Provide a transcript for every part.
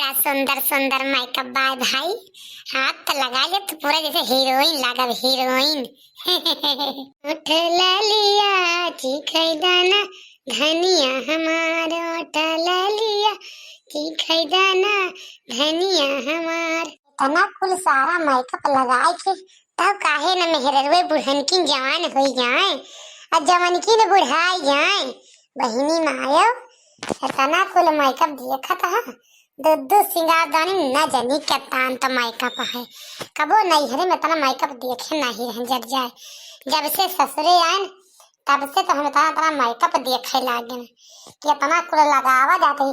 बड़ा सुंदर सुंदर मेकअप बाय भाई। हाथ तो लगा ले तो पूरा जैसे हीरोइन लगा, हीरोइन। उठ लिया चीखे दाना धनिया हमारा, उठ लिया चीखे दाना धनिया हमार। इतना कुल सारा मेकअप लगाए के तब काहे न मेहरवे बुढ़न की जवान हो जाए और जवान की न बुढ़ाई जाए। बहिनी मायो इतना कुल मेकअप देखा था, दो सिंगारदानी न जानी कतान तो मेकअप है। कबो नहीं हरे में इतना मेकअप देखे नहीं रह जब जाए। जब से ससुरे आए तब से तो हम इतना मेकअप देखे लागे कि इतना कुल लगावा जाते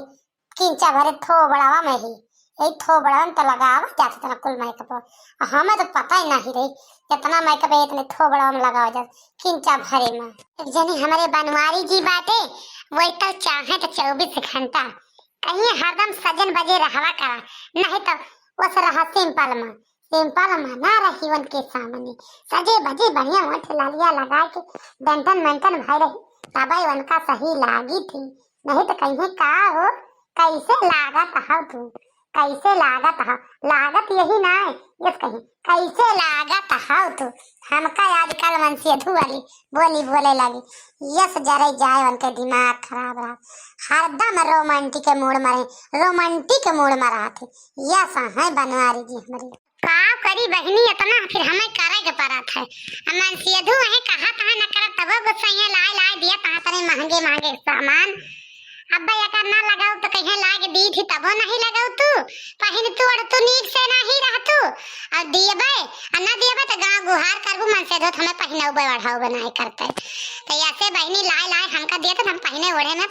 किंचा भरे थो बड़ावा में ही यही थो बड़ा में तो लगावा जाते इतना कुल मेकअप। हमें तो पता ही नहीं रही इतना मेकअप है, इतने थो बड़ा में लगावा जाते किंचा भरे में। एक जनी हमारे बनवारी जी बाटे वही तो चाहे तो 24 घंटा कहीं हरदम सजन बजे रहवा करा, नहीं तो वो रहा सिंपल में ना रही उनके सामने सजे बजे बढ़िया मोट लालिया लगा के डंटन मंटन भाई रही तब उनका सही लागी थी। नहीं तो कहीं का हो कैसे लागत हो तू, कैसे लागत हो, लागत यही ना है ये कहीं कैसे लागत हो तू। हमका आजकल मन से वाली बोली बोले लगी यस जरे जाए उनके दिमाग खराब रहा, हरदम रोमांटिक मूड में रहे, रोमांटिक मूड में रहा थे। यस है बनवारी जी हमारी का करी बहनी इतना फिर हमें करे के पड़ा था। मन से वही कहा तहा न कर तब गुस्सा लाए दिया तहा तने महंगे महंगे सामान। अब अगर ना लगाओ तो कहीं लाग दी थी तबो नहीं लगाओ तू पहन तू और तू नीक से नहीं रह तू और दिएबे और ना दिएबे तो गांव गुहार करबू मन से धो हमें पहनाऊ बढ़ाऊ बनाए करते। तो ऐसे बहनी लाए हमका दिए तो हम पहने ओढ़े में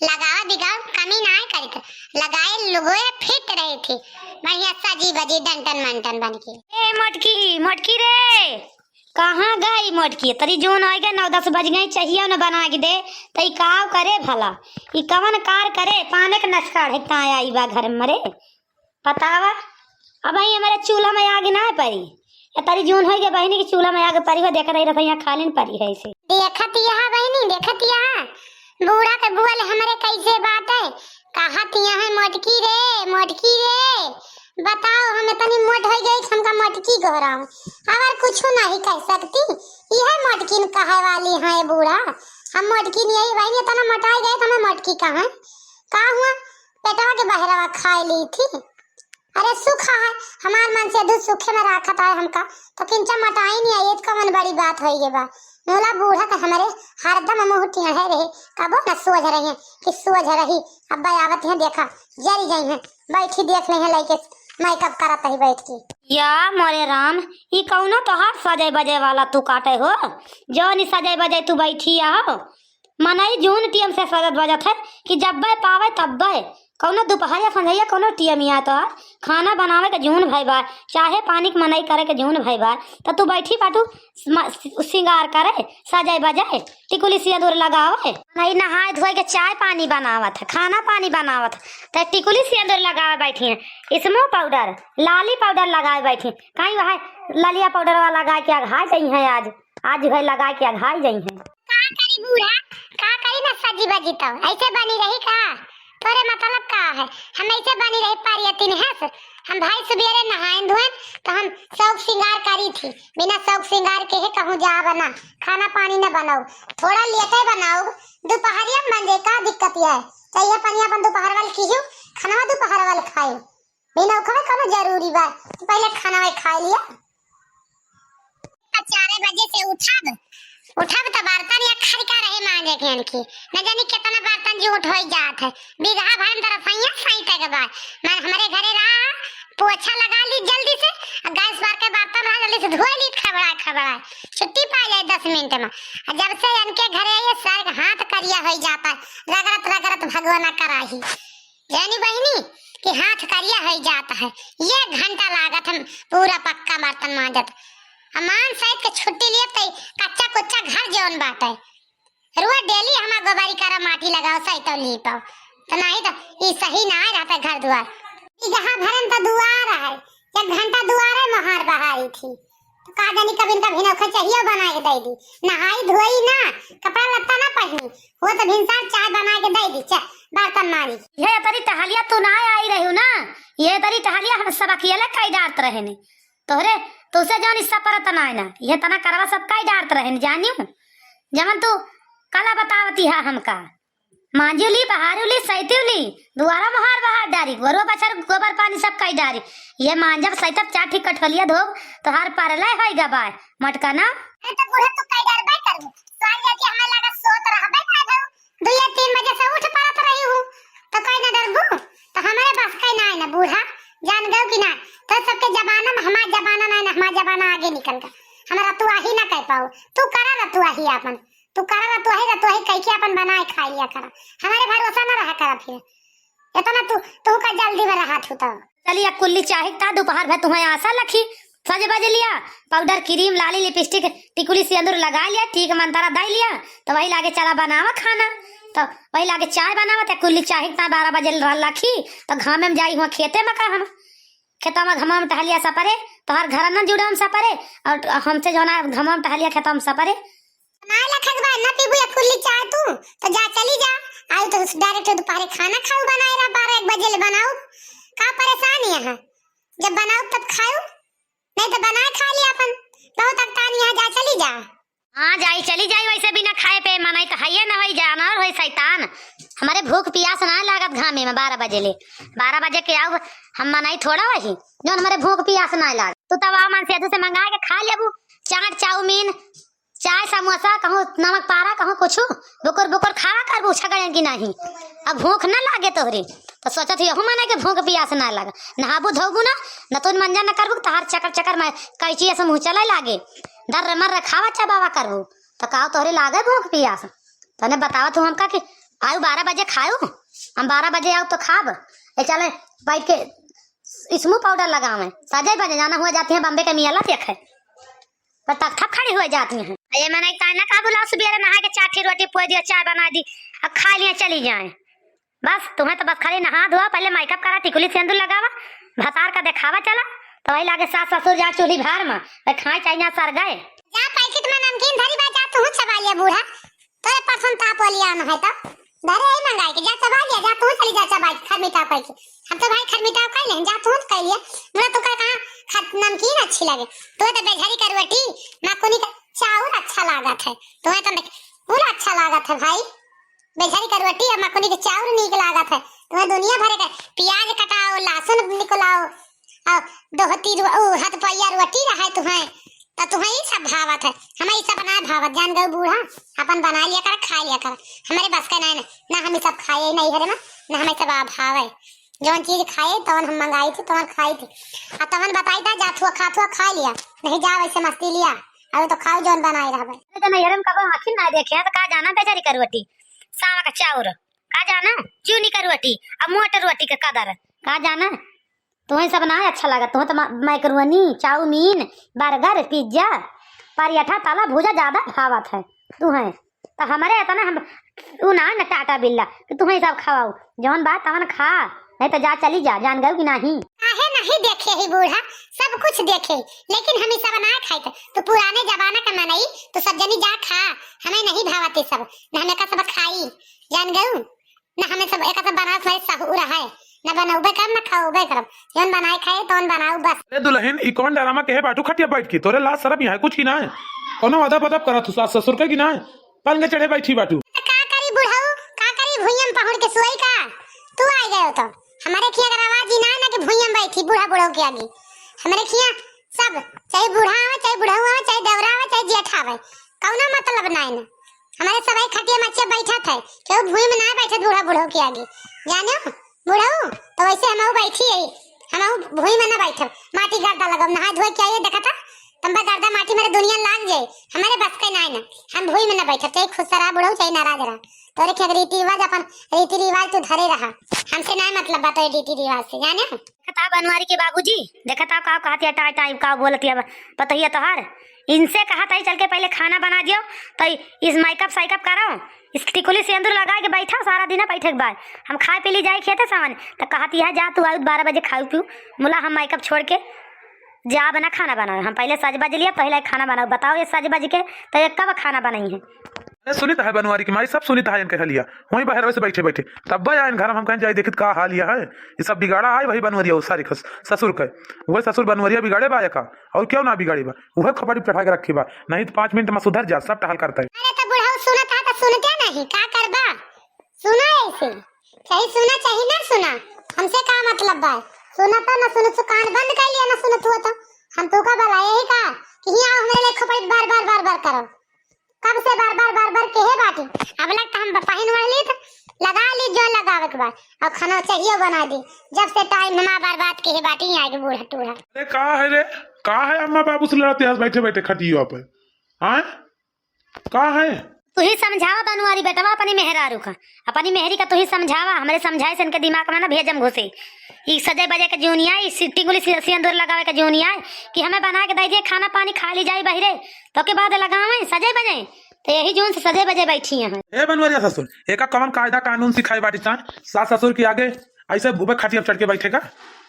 लगावा दिगाओ कमी ना करके लगाए लुगोए फिट रही थी बढ़िया सजी बजी डंटन मंटन बन के। ए मोटकी रे कहाँ गई मोटकी? तरी जोन आएगा 9-10 बज गई चाहिए न बना के दे तई काव करे भला ई कवन कार करे पाने के नस्कार है कहाँ आई बा घर मरे बतावा। अब आई हमारे चूल्हा में आग ना पड़ी तरी जोन हो गया बहनी की चूल्हा में आग पड़ी हो देख रही रहा खाली पड़ी है इसे देखत यहाँ बहनी देखत यहाँ बूढ़ा के बुआल हमारे कैसे बात है कहत यहाँ मोटकी रे बताओ हम इतनी मोट हो गई हमका मोटकी गहराऊं अगर कुछ नहीं कह सकती यह मोटकी कहे वाली है बूढ़ा। हम मोटकी नहीं आई भाई इतना मोटाई गए तो हमें मोटकी कहाँ का हुआ पेटवा के बहरवा खा ली थी। अरे सूखा है हमार मन से दूध सूखे में रखा था हमका तो किंचा मोटाई नहीं आई तो कौन बड़ी बात हो ये बा मोला बूढ़ा का हमारे हरदम मुँह टेढ़े रहे कबो न सोच रहे हैं कि सोच रही अब आवत है देखा जरी गई है बैठी देख ले हैं लइके मेकअप करत ही बैठ के। या मोरे राम ई कौनो तोहार सजाए बजे वाला तू काटे हो जो नी सजाए बजे तू बैठी आओ मनई जून टीएम से सजत बजत है कि जब पावे तब कौनो दोपहरिया संझैया कौनो टीएम तो खाना बनावे के जून भाई बा चाहे पानी के मनई करे के जून भाई बा तो तू बैठी बाटू सिंगार करे सजाए बजाए टिकुली सिंदूर लगावे नहीं नहाए धोए के चाय पानी बनावत है खाना पानी बनावत तो टिकुली सिंदूर लगावे बैठी है स्मो पाउडर लाली पाउडर लगाए बैठी कहीं वहाँ लालिया पाउडर वाला लगा के अघाई गई है आज भाई लगा के अघाई गई है। का करी बूढ़ा का करी ना सजी बजी तो ऐसे बनी रही का तोरे मतलब का है हम ऐसे बनी रही पारियतिन है हम भाई सवेरे नहाए धोए तो हम शौक श्रृंगार करी थी बिना शौक श्रृंगार के है कहूँ जा बना खाना पानी न बनाओ थोड़ा लेटे बनाओ दोपहरिया बन जाए का दिक्कत है चाहिए पानी अपन दोपहर वाले कीजियो खाना दोपहर वाले खाए बिना उखड़े कौन जरूरी बा तो पहले खाना खा लिया 4 बजे से उठब तो बर्तन या खड़का रहे मांजे के इनकी न जानी कितना बर्तन झूठ हो जात है बिगहा भर तरफ सही के बाद मैं हमारे घरे रहा पोछा लगा ली जल्दी से गैस पर के बर्तन रहा जल्दी से धो ली खबड़ा छुट्टी पा जाए 10 मिनट में। जब से इनके घरे ये सर हाथ करिया हो जाता रगरत भगवाना कराही यानी बहनी कि हाथ करिया हो जाता है 1 घंटा लागत हम पूरा पक्का बर्तन मांजत। अमान साइड के छुट्टी लिए तो कच्चा कुच्चा घर जौन बाटे रुआ डेली हमार गोबारी करा माटी लगाओ सही तो ली पाओ तो नहीं तो ये सही ना रहता घर द्वार जहाँ भरन तो दुआर है 1 घंटा दुआर महार बहारी थी तो का जानी कभी नौखा चाहिए बना के दे दी नहाई धोई ना कपड़ा लत्ता ना पहनी वो तो भिनसार चाय बना के दे दी बर्तन मारी ये तरी टहलिया तू ना आई रही ना ये तरी टहलिया हम सब अकेले कई डांट रहे ने तोहरे तुसे जौन हिस्सा परत ना है ना ये तना करवा सब कई डांट रहे ने जानियो जमन तू कला बतावती है हमका मांजुली बहारुली सैतुली दुआरा मोहार बहार डारी गोरो बछर गोबर पानी सब कई डारी ये मांजब सैतब चाठी कठलिया धोब तो हर परले होई गबाय मटका ना तो बूढ़ा तो कई डर बे कर साल जाती हमें लगा सोत रहबे का दो 2 या 3 बजे से उठ पड़त रही हूं तो कई ना डरबू तो हमारे बस कई ना है ना बूढ़ा जान गयो कि ना तो सबके जमाना में हमारा जमाना ना हमारा जमाना आगे निकल गया हमारा तू आही ना कह पाओ तू करा ना तू आही अपन तू करा ना तू आही कह के अपन बनाए खा लिया करा हमारे भरोसा ना रहा करा फिर इतना तू का जल्दी में रहा तू तो चलिए कुल्ली चाहे ता दोपहर भर तुम्हें आशा लखी सज बज लिया पाउडर क्रीम लाली लिपस्टिक टिकुली सिंदूर लगा लिया ठीक मंतारा दे लिया तो वही लागे चला बनावा खाना तो वही लागे चाय बनावा तो कुल्ली चाहे ता 12 बजे लखी तो घामे में जाई हुआ खेते में का हम खेता में घमा में टहलिया सपरे तो हर घर न जुड़ा हम सपरे और हमसे जो ना घमा में टहलिया खेता में सपरे ना लखक बा ना पीबू या कुल्ली चाय तू तो जा चली जा आई तो डायरेक्ट दोपहर खाना खाऊ बनाए रहा 12-1 बजे ले बनाऊ का परेशानी है जब बनाऊ तब खाऊ नहीं तो बनाए खा लिया अपन बहुत अक्तान यहाँ जा चली जा हाँ जाई चली जाई वैसे बिना खाए पे मनाई तो है ना होई जानवर होई शैतान हमारे भूख प्यास ना लागत घामे में 12 बजे ले 12 बजे के आओ हम मनाई थोड़ा वही जो हमारे भूख प्यास ना लाग तू तब आ मन से मंगा के खा लेबू चाट चाउमीन चाय समोसा कहूँ नमक पारा कहूँ कुछ बुकुर बुकुर खा कर पूछा करें कि नहीं अब भूख ना लागे तोहरे तो सोचत यहू माने के भूख प्यास ना लगा नहाबू धोबू ना न तो मंजा न करबू तहार चकर चकर में कैची ऐसे मुँह चला लागे डर मर खावा चबावा करबू तो कहो तोहरे लागे भूख प्यास तो बतावा तू हमका कि आयु 12 बजे खाऊ हम 12 बजे आऊ तो खाब ए चले बैठ के स्मू पाउडर लगावे सजे बजे जाना हुआ जाती है बम्बे के मियाला देखे पर तब थक खड़ी हो जाती हैं ये मैंने कहना का बुलाओ सुबह नहा के चाटी रोटी पोई दिया चाय बना दी अब खा लिया चली जाए बस तुम्हें तो बस खाली नहा धोआ पहले मेकअप करा टिकुली सिंदूर लगावा भतार का दिखावा चला तो वही लागे सास ससुर जा चूल्ही भार में खाए चाहिए सर गए जा पैकेट में नमकीन धरी बा जा तू चबा लिया बूढ़ा तोरे पसंद ताप लिया न है तो धरे ही मंगाई के जा चबा लिया जा तू चली जा चबा खरमीठा पाई के हम तो भाई खरमीठा खाई ले जा तू कह लिया बुरा तो कहा नमकीन अच्छी लगे तो बेझरी का रोटी माकुनी का चावल अच्छा लागत है तुम्हें तो पूरा अच्छा लागत है भाई बेझरी का रोटी और माकुनी के चावल नीक लागत है तुम्हें दुनिया भर के प्याज कटाओ लहसुन निकलाओ और दोहती हाथ पैया रोटी रहा तुम्हें तो तुम्हें ये सब भावत है हमें ये सब बनाए भावत जान गए बूढ़ा अपन बना लिया कर खा लिया कर हमारे बस का नहीं ना हम सब खाए नहीं हरे ना हमें सब भाव है जौन चीज खाए तवन हम मंगाई थी तवन खाई थी और तवन बताई था जाथुआ खाथुआ खा लिया नहीं जा वैसे मस्ती लिया अभी तो खाओ जौन बनाई रहा तो नहीं हरम कब आखिर ना देखे तो का जाना बेचारी का रोटी सावा का चाउर का जाना चूनी का रोटी अब मोटर रोटी का कदर का जाना तुम्हें सब ना अच्छा लगा तुम्हें तो macaroni chowmein burger pizza paratha तला भूजा ज्यादा भावत है तुम्हें तो हमारे इतना हम ना टाटा बिल्ला कि तुम्हें सब खाओ जौन बात तवन खा नहीं तो जा चली जा जान गयो कि नहीं काहे नहीं देखे ही बूढ़ा सब कुछ देखे लेकिन हम सब ना खाए थे तो पुराने जमाना का मनई तो सब जनी जा खा हमें नहीं भावते सब ना हमें का सब खाई जान गयो ना हमें सब एक सब बना थोड़े सहू रहा है ना बनाऊबे कर ना खाओबे कर जौन बनाए खाए तौन बनाऊ बस ए दुल्हन ई कौन डरामा के है बाटू खटिया बैठ के तोरे लाज शरम यहाँ कुछ की ना है कोनो अदब अदब करत सास ससुर के की ना है पलंग चढ़े बैठी बाटू का करी बुढ़ाऊ का करी भुइयम पहुड़ के सोई का तू आ गयो तो हमारे खिया अगर आवाज ही ना कि भुइयम बैठी बूढ़ा बुढ़ाऊ के आगे हमारे खिया सब चाहे बूढ़ा आवे चाहे बुढ़ाऊ आवे चाहे देवरा आवे चाहे जेठ आवे कौना मतलब ना है ना हमारे सबाई खटिया मच्चे बैठा थे क्यों भुई में ना बैठे बूढ़ा बुढ़ाऊ के आगे जानो बुढ़ाऊ तो वैसे हम बैठी है हम भुई में ना बैठे माटी गर्दा लगम नहा धोए के आइए देखा था तंबा गर्दा माटी मेरे दुनिया लाग जाए हमारे बस का ना हम भुई में ना बैठे चाहे खुश रहा बुढ़ाऊ चाहे नाराज रहा तोरे के रीति रिवाज अपन रीति रिवाज तो धरे रहा हमसे ना मतलब बात है रीति रिवाज से जाने देखा बनवारी के बाबूजी देखा था का कहती है टाई टाई का बोलती है पता ही है तोहार इनसे कहा था चल के पहले खाना बना दियो तो इस मेकअप साइकअप कराओ इस टिकुली सिंदूर लगा के बैठा सारा दिन बैठे के बाद हम खाए पी ली जाए खेते सामान तो कहती है जा तू आयु 12 बजे खाऊ पीऊ बोला हम मेकअप छोड़ के जा बना खाना बनाओ हम पहले सज बज लिया पहले खाना बनाओ बताओ ये सज बज के तो ये कब खाना बनाई है अरे सुनीता है बनवारी की माई सब सुनीता है इनके हलिया वहीं बाहर वैसे बैठे बैठे तब आए घर हम कहीं जाए देखित का हाल यह है ये सब बिगाड़ा है वही बनवरिया सारी ससुर के वही ससुर बनवरिया बिगाड़े बा का और क्यों ना बिगाड़ी बा वह खपड़ी चढ़ा के रखी बा नहीं तो 5 मिनट में सुधर जा सब टहल करता है। अरे तो बुढ़ाऊ सुनता तो सुनते नहीं का करबा सुना ऐसे चाहे सुना चाहे ना सुना हमसे का मतलब बा सुना तो ना सुनो तो कान बंद कर लिया ना सुनो तो हम तो का बुलाए ही का कि यहाँ हमारे लिए खपड़ी बार बार करो कब से बार कहे बाटी अब लगता हम पहन वाली तो लगा ली जो लगावे के बाद और खाना चाहिए बना दी जब से टाइम हमारा बार कहे बाटी यहाँ के बूढ़ा टूढ़ा। अरे का है अम्मा बाबू से लड़ते हैं बैठे बैठे खटियो पे आए का है तू ही समझावा बनवारी बेटवा अपनी मेहरारू का अपनी मेहरी का तू ही समझावा हमारे समझाए से इनके दिमाग में ना भेजम घुसे ई सजे बजे के जूनिया ई सिट्टी गुली सिंदूर लगावे के जूनिया कि हमें बना के दे दिए खाना पानी खा ली जाए बहिरे तो के बाद लगावे सजे बजे तो यही जून से सजे बजे बैठी हैं। ए बनवरिया ससुर एका कवन कायदा कानून सिखाई बाटी सास ससुर के आगे ऐसे भूबे खटिया चढ़ के बैठेगा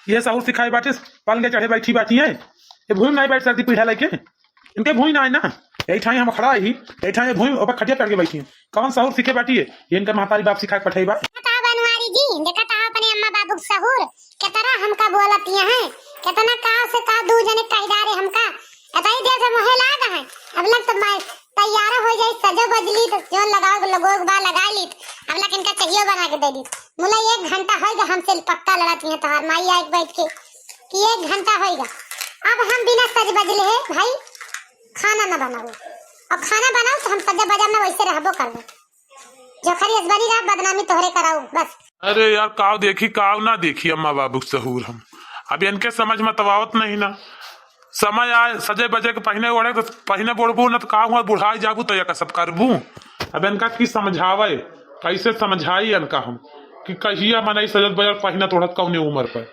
ये सहूर सिखाई बाटी पलंग चढ़े बैठी बाटी है ये भूमि नहीं बैठ सकती पीढ़ा लेके इनके भूमि ना है ना यही ठाई हम खड़ा ही यही ठाई भूमि ऊपर खटिया चढ़ के बैठी है कौन सहूर सीखे बाटी है ये इनका महतारी बाप सिखा के पठाई बा बनवारी जी देखा था अपने अम्मा बाबू सहूर कितना हमका बोलती है कितना का से का दू जने कहदारे हमका अतई देर से मोहे लागा है अब लग तो मैं तैयार हो जाए सजो बजली तो जो लगाओ लोगों के बाद लगा ली अब लग इनका चाहिए बना के दे दी मुला 1 घंटा होगा हमसे पक्का लड़ाती है तोहार माई आके बैठ के कि 1 घंटा होगा अब हम बिना सज बजले है भाई खाना ना बनाओ और खाना बनाओ तो हम सज बजा में वैसे रहबो करबो जो खरी बनी रहा बदनामी तोहरे कराऊ बस। अरे यार काव देखी काव ना देखी अम्मा बाबू सहूर हम अब इनके समझ में तवावत नहीं ना समय आए सजे बजे के पहने ओढ़े तो पहने बोड़बू न तो का हुआ बुढ़ाई जाबू तो या सब करबू अब इनका की समझावे कैसे समझाई इनका हम कि कहिया मनाई सजत बजट पहना तोड़त कौने उम्र पर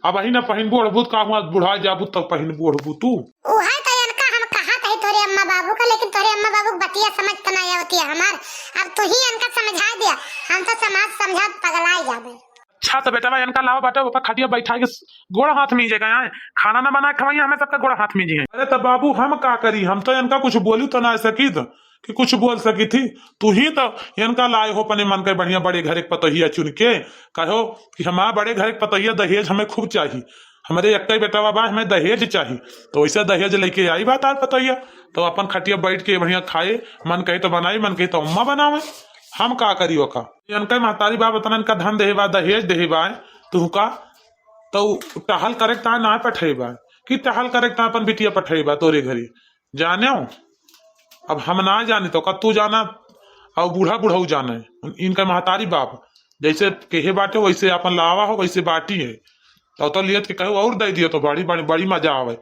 अब अही ना पहन बोड़बू का हुआ बुढ़ाई जाबू तब पहन बोड़बू तू उहा तो इनका हम कहा कही तोरे अम्मा बाबू का लेकिन तोरे अम्मा बाबू बतिया समझ तो नहीं आवती है हमार अब तू ही इनका समझा दिया हम तो समाज समझा पगलाई जाबे। अच्छा तो बेटा इनका लावा बाटे ऊपर खटिया बैठा के गोड़ हाथ में जगह आए खाना ना बना खवाइए हमें सबका गोड़ हाथ में जी है। अरे तब बाबू हम का करी हम तो इनका कुछ बोली तो ना सकी तो कि कुछ बोल सकी थी तू ही तो इनका लाए हो अपने मन के बढ़िया बड़े घर एक पतोहिया चुन के कहो कि हमारा बड़े घर एक पतोहिया दहेज हमें खूब चाहिए हमारे एक बेटा बाबा हमें दहेज चाहिए तो वैसे दहेज लेके आई बात आर पतोहिया तो अपन खटिया बैठ के बढ़िया खाए मन कहे तो बनाई मन कहे तो अम्मा बनावे हम का करियो का इनका महतारी बाप इतना इनका धन देबा दहेज देबा तू का तो टहल करे ना पठेबा कि टहल करे अपन बिटिया पठेबा तोरे घरी जाने अब हम ना जाने तो तू जाना और बूढ़ा बूढ़ा जाने इनका महतारी बाप जैसे कहे बाटे वैसे अपन लावा हो वैसे बाटी है तो लियत के कहो और दे दियो तो बड़ी बड़ी बड़ी मजा आवे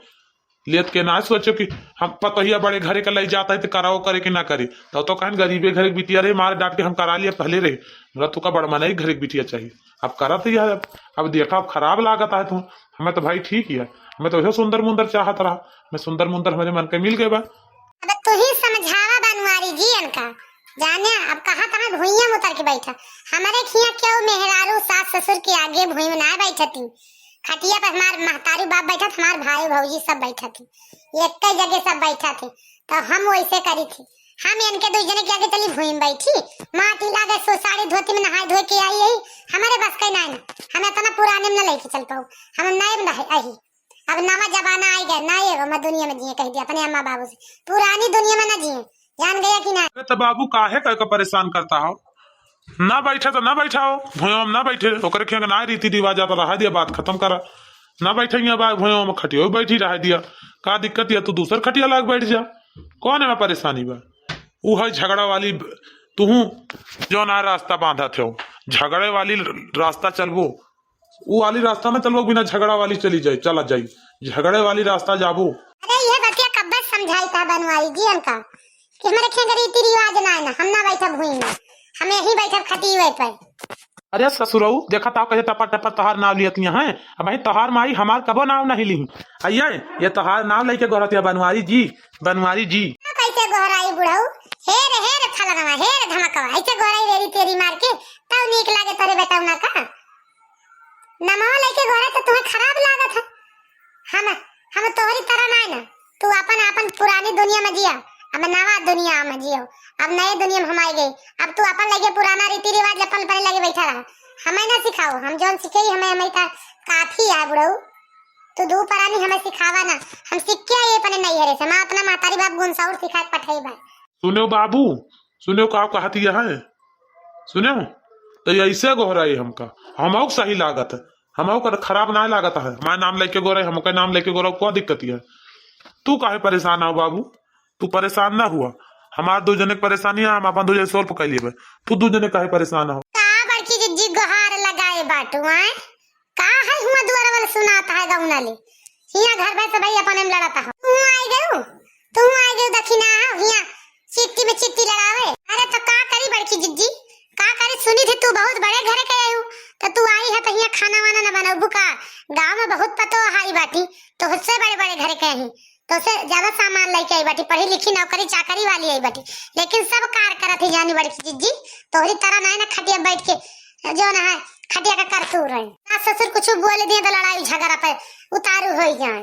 लेत के ना सोचो कि हम पतोहिया बड़े घरे का ले जाता है तो कराओ करे कि ना करे तो कहन गरीबे घर बिटिया रहे मार डांट के हम करा लिया पहले रहे मेरा तू का बड़ मना ही घर बिटिया चाहिए अब करा तो यार अब देखा अब खराब लागत है तू हमें तो भाई ठीक है मैं तो सुंदर मुंदर चाहत रहा मैं सुंदर मुंदर हमारे मन के मिल गए बा अब तू ही समझावा बनवारी जी इनका जाने अब कहा था भुइया में उतर के बैठा हमारे खिया क्यों मेहरारू सास ससुर के आगे भुई में ना बैठती खटिया पर हमार महतारी बाप बैठा था हमारे भाई भौजी सब बैठा थे एक कई जगह सब बैठा थे तो हम वैसे करी थी हम इनके 2 जने के आगे चली भूमि में बैठी माटी लागे सो साड़ी धोती में नहाए धोए के आई यही हमारे बस का नहीं हमें इतना पुराने में न लेके चल पाऊ हम नए में आई अब नवा जमाना आई गया नए हो मैं दुनिया में जिए कह दिया अपने अम्मा बाबू से पुरानी दुनिया में न जिए जान गया कि ना। तो बाबू काहे कह के परेशान करता हो ना बैठे तो ना बैठाओ भूयों में ना बैठे ओकरे खेंग ना रीति रिवाज आता रहा दिया बात खत्म करा ना बैठेंगे भूयों में खटियो बैठी रहा दिया का दिक्कत है तू दूसर खटिया लाग बैठ जा कौन है परेशानी बा वो है झगड़ा वाली तू जो ना रास्ता बांधा थे झगड़े वाली रास्ता चलबो वो वाली रास्ता में चलबो बिना झगड़ा वाली चली जाए चला जाई झगड़े वाली रास्ता जाबो। अरे ये बतिया कब समझाई था बनवारी जी इनका कि हमारे खेंग रीति रिवाज ना है ना हम ना बैठा भूमि में हमें यही बैठा खटी हुए पर। अरे ससुरऊ देखा था कहे टपा टपा तोहार नाम लियत हैं अब भाई तोहार माई हमार कबो नाम नहीं ली आइए ये तोहार नाम लेके गोरतिया बनवारी जी कैसे गोहराई बुढ़ाऊ हेर थलगवा हेर धमकवा ऐसे गोहराई रेरी तेरी मार के तब नीक लागे तोरे बेटा ना का नमो लेके गोहरा तो तुम्हें खराब लागत है हम तोहरी तरह ना ना तू अपन पुरानी दुनिया में जिया हम नवा दुनिया में जियो अब नए दुनिया में हम आ गए। अब तू अपन लगे पुराना रीति रिवाज अपन पर लगे बैठा रहा। हमें ना सिखाओ, हम जोन सीखे हमें हमें का काफी है बुढ़ऊ। तू दू परानी हमें सिखावा ना, हम सीख के आए अपने नहीं हरे से। मैं अपना मातारी बाप गुनसाउर सिखा के पठाई बा। सुनो बाबू, सुनो का कहती है, सुनो तो ऐसे गोहराई हमका हमको सही लागत है, हमको खराब ना लागत है। हमारा नाम लेके गोरे, हमका नाम लेके गोरा, क्या दिक्कत है? तू काहे परेशान हो बाबू? तू परेशान ना हुआ, हमार दो जने परेशानी है, हम अपन दो जने सोल्व कर लिए। तू दो जने काहे परेशान हो? का बड़की जिज्जी गोहार लगाए बाटू आए का है हुआ दुआर वाला सुनाता है गौना ले हिया घर में से भाई अपन में लड़ाता है। तू आई गयो दक्षिणा हिया चिट्ठी में चिट्ठी लड़ावे। अरे तो का करी बड़की जिज्जी, का करी? सुनी थी तू बहुत बड़े घर के आई हूं, तो तू आई है तो हिया खाना वाना ना बनाऊ का? गांव में बहुत पतो हाई बाटी, तो उससे बड़े बड़े घर के हैं, तो से ज्यादा सामान लेके आई बाटी, पढ़ी लिखी नौकरी चाकरी वाली आई बाटी, लेकिन सब कार करत ही जानी बड़की जिज्जी। तोहरी तरह नहीं ना खटिया बैठ के जो ना है खटिया का कर तू रहे। सास ससुर कुछ बोल दिए तो लड़ाई झगड़ा पे उतारू हो जाए।